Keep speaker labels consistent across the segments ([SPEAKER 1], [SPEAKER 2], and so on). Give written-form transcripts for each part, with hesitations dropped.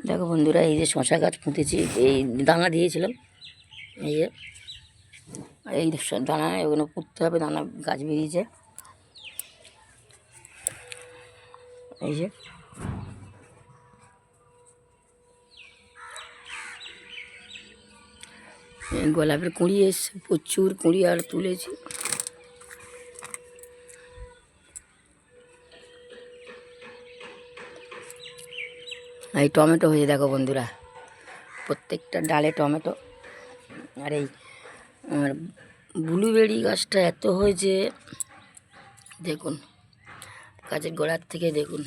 [SPEAKER 1] দেখো বন্ধুরা, এই যে শশা গাছ পুঁতেছি, এই দানা দিয়েছিলাম, এই যে এই দানা ওগুলো পুঁততে হবে, দানা গাছ বেরিয়েছে। এই যে গোলাপের কুঁড়ি এসছে, প্রচুর কুঁড়ি আর তুলেছি। এই টমেটো হয়েছে দেখো বন্ধুরা, প্রত্যেকটা ডালে টমেটো। আর এই আমার ব্লুবেরি গাছটা এত হয়েছে দেখুন, গাছের গোড়ার থেকে দেখুন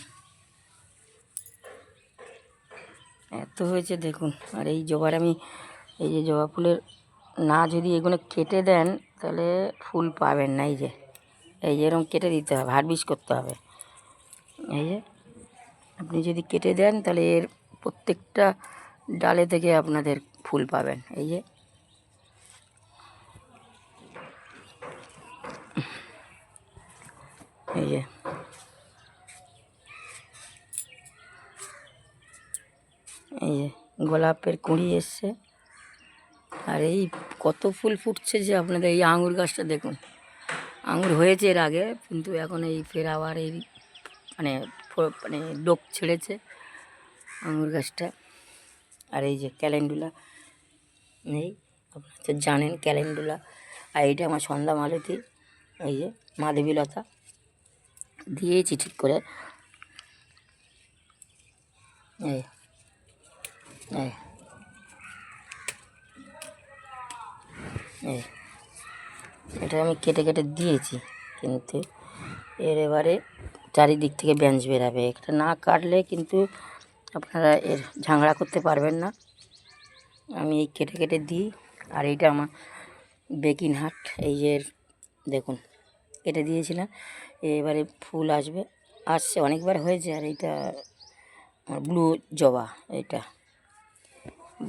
[SPEAKER 1] এত হয়েছে দেখুন। আর এই জবার আমি এই যে জবা ফুলের না যদি এগুলো কেটে দেন তাহলে ফুল পাবেন না। এই যে এরকম কেটে দিতে হবে, হারভেস্ট করতে হবে। এই যে আপনি যদি কেটে দেন তাহলে এর প্রত্যেকটা ডালে থেকে আপনাদের ফুল পাবেন। এই যে এই যে এই যে গোলাপের কুঁড়ি এসছে। আর এই কত ফুল ফুটছে যে আপনাদের। এই আঙুর গাছটা দেখুন, আঙুর হয়েছে এর আগে, কিন্তু এখন এই ফের আবার এই মানে মানে ডোক ছেড়েছে আঙুর গাছটা। আর এই যে ক্যালেন্ডুলা, এই আপনারা তো জানেন ক্যালেন্ডুলা। আর এইটা আমার সন্ধ্যা মালতী, এই যে মাধবীলতা দিয়েছি ঠিক করে। এই এই এই এটা আমি কেটে কেটে দিয়েছি, কিন্তু এর এবারে চারিদিক থেকে বেঞ্চ বেরাবে। এটা না কাটলে কিন্তু আপনারা এর ঝাংড়া করতে পারবেন না। আমি এই কেটে কেটে দিই। আর এইটা আমার বেকিং হাট, এই যে দেখুন কেটে দিয়েছিলাম, এবারে ফুল আসবে, আসছে অনেকবার হয়েছে। আর এইটা আমার ব্লু জবা, এইটা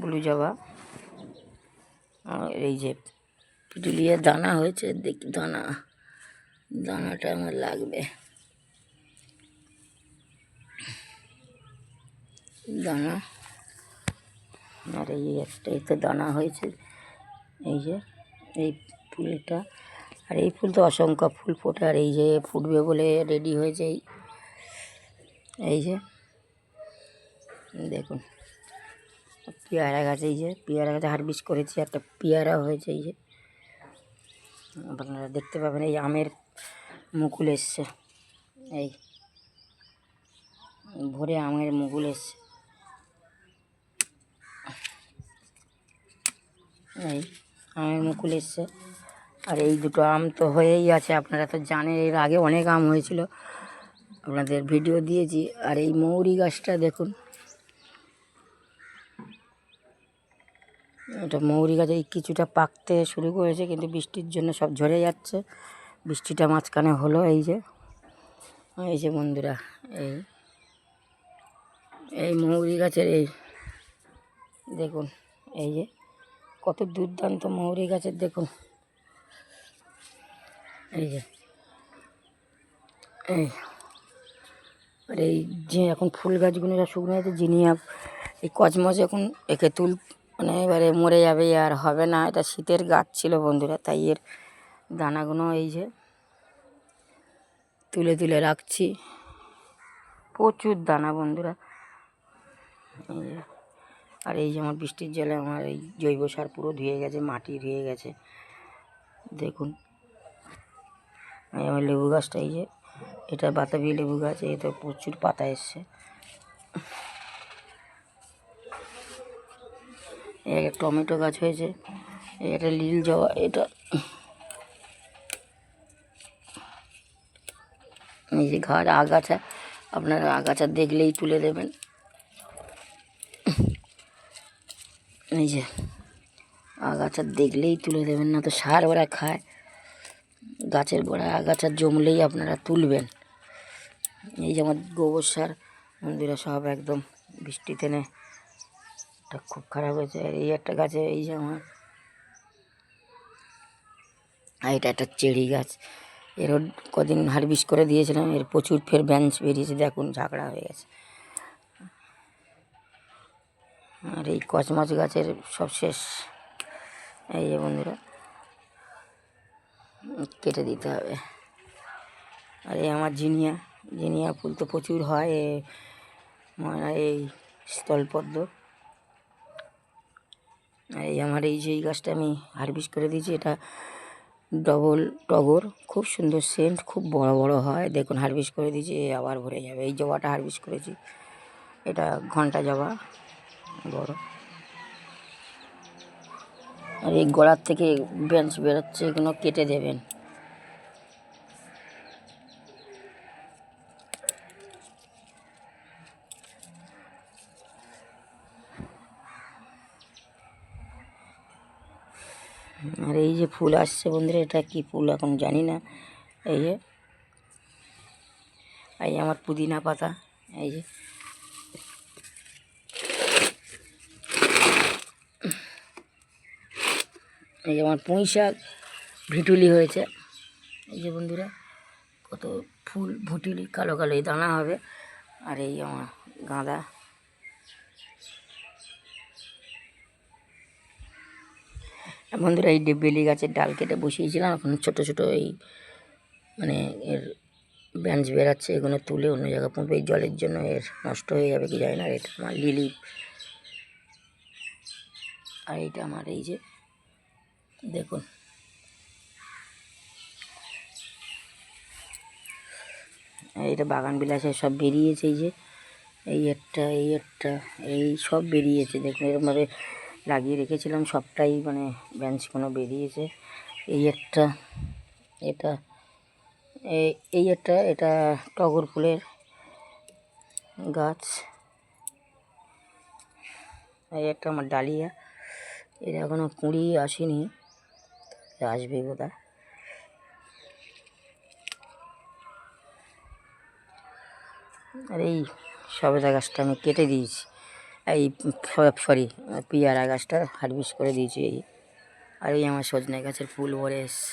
[SPEAKER 1] ব্লু জবা। আর এই যে পিটুলিয়া দানা হয়েছে, দেখি দানাটা আমার লাগবে, দানা। আর এই একটাই তো দানা হয়েছে, এই যে এই ফুলটা। আর এই ফুল তো অসংখ্য ফুল ফোটে। আর এই যে ফুটবে বলে রেডি হয়েছে, এই যে দেখুন পেয়ারা গাছ, এই যে পেয়ারা গাছে হারভেস্ট করেছি, একটা পেয়ারা হয়েছে। এই যে আপনারা দেখতে পাবেন, এই আমের মুকুল এসছে, এই ভোরে আমের মুকুল এসছে, এই আমের মুকুল এসছে। আর এই দুটো আম তো হয়েই আছে, আপনারা তো জানেন এর আগে অনেক আম হয়েছিল, আপনাদের ভিডিও দিয়েছি। আর এই মৌরি গাছটা দেখুন, এটা মৌরি গাছে কিছুটা পাকতে শুরু করেছে, কিন্তু বৃষ্টির জন্য সব ঝরে যাচ্ছে। বৃষ্টিটা মাঝখানে হলো, এই যে বন্ধুরা, এই মৌরি গাছের এই দেখুন, এই যে কত দুর্দান্ত মৌরি গাছের দেখুন। এই যে আর এই যে এখন ফুল গাছগুলো সব শুকনো আছে, জিনিয়া এই কচমচ এখন একে মানে এবারে মরে যাবে, আর হবে না। এটা শীতের গাছ ছিল বন্ধুরা, তাই এর দানাগুলো এই যে তুলে তুলে রাখছি, প্রচুর দানা বন্ধুরা। এই যে আর এই যে আমার বৃষ্টির জলে আমার এই জৈব সার পুরো ধুয়ে গেছে, মাটি ধুয়ে গেছে দেখুন। আমার লেবু গাছটা, এই যে এটা বাতাবি লেবু গাছ, এতে প্রচুর পাতা এসছে। একটা টমেটো গাছ হয়েছে, এটা লীল জবা, এটা এই যে আগাছা, আপনারা আগাছা দেখলেই তুলে দেবেন। এই যে আগাছা দেখলেই তুলে দেবেন, না তো সার ওরা খায়। গাছের গোড়ায় আগাছা জমলেই আপনারা তুলবেন। এই যে আমার গোবর সার বন্ধুরা সব একদম বৃষ্টিতে এটা খুব খারাপ হয়েছে। আর এই একটা গাছে, এই যে আমার এটা একটা চেরি গাছ, এরও কদিন হারভেস্ট করে দিয়েছিলাম, এর প্রচুর ফের বেঞ্চ বেরিয়েছে দেখুন, ঝাঁকড়া হয়ে গেছে। আর এই কচমাচ গাছের সব শেষ। এই যে বন্ধুরা কেটে দিতে হবে। আর এই আমার জিনিয়া, জিনিয়া ফুল তো প্রচুর হয়, এই স্থলপদ্ম। আর এই আমার এই যে এই গাছটা আমি হারভেস্ট করে দিয়েছি, এটা ডবল টগর, খুব সুন্দর সেন্ট, খুব বড় বড় হয়। দেখুন হারভেস্ট করে দিয়েছি, আবার ভরে যাবে। এই জবাটা হারভেস্ট করেছি, এটা ঘন্টা জবা বড়। আর এই গোড়ার থেকে বেঞ্চ বেরোচ্ছে, এগুলো কেটে দেবেন। আর এই যে ফুল আসছে বন্ধুরা, এটা কি ফুল এখন জানি না। এই যে আমার পুদিনা পাতা, এই যে আমার পুঁই শাক, ভিটুলি হয়েছে। এই যে বন্ধুরা কত ফুল, ভুটুলি কালো কালো এই দানা হবে। আর এই আমার গাঁদা। বন্ধুরা এই বেলি গাছের ডাল কেটে বসিয়েছিলাম, এখন ছোট ছোট এই মানে এর ব্রাঞ্চ বেরাচ্ছে, এগুলো তুলে অন্য জায়গায় পুঁতবে। এই জলের জন্য এর নষ্ট হয়ে যাবে কি যায় না। এটা আমার লিলি। আর এইটা আমার এই যে দেখুন, এইটা বাগান বিলাসে সব বেরিয়েছে। এই যে এই একটা এই সব বেরিয়েছে। দেখুন এরকমভাবে লাগিয়ে রেখেছিলাম, সবটাই মানে বেঞ্চগুলো বেরিয়েছে। এই একটা, এটা এই একটা, এটা টগর ফুলের গাছ। এই একটা আমার ডালিয়া, এটা এখনও কুঁড়ি আসেনি, আসবে বোধহয়। আর এই সবেদা গাছটা আমি কেটে দিয়েছি, এই সরি পেয়ারা গাছটা হারভেস্ট করে দিয়েছি। এই আর এই আমার সজনে গাছের ফুল ভরে এসছে।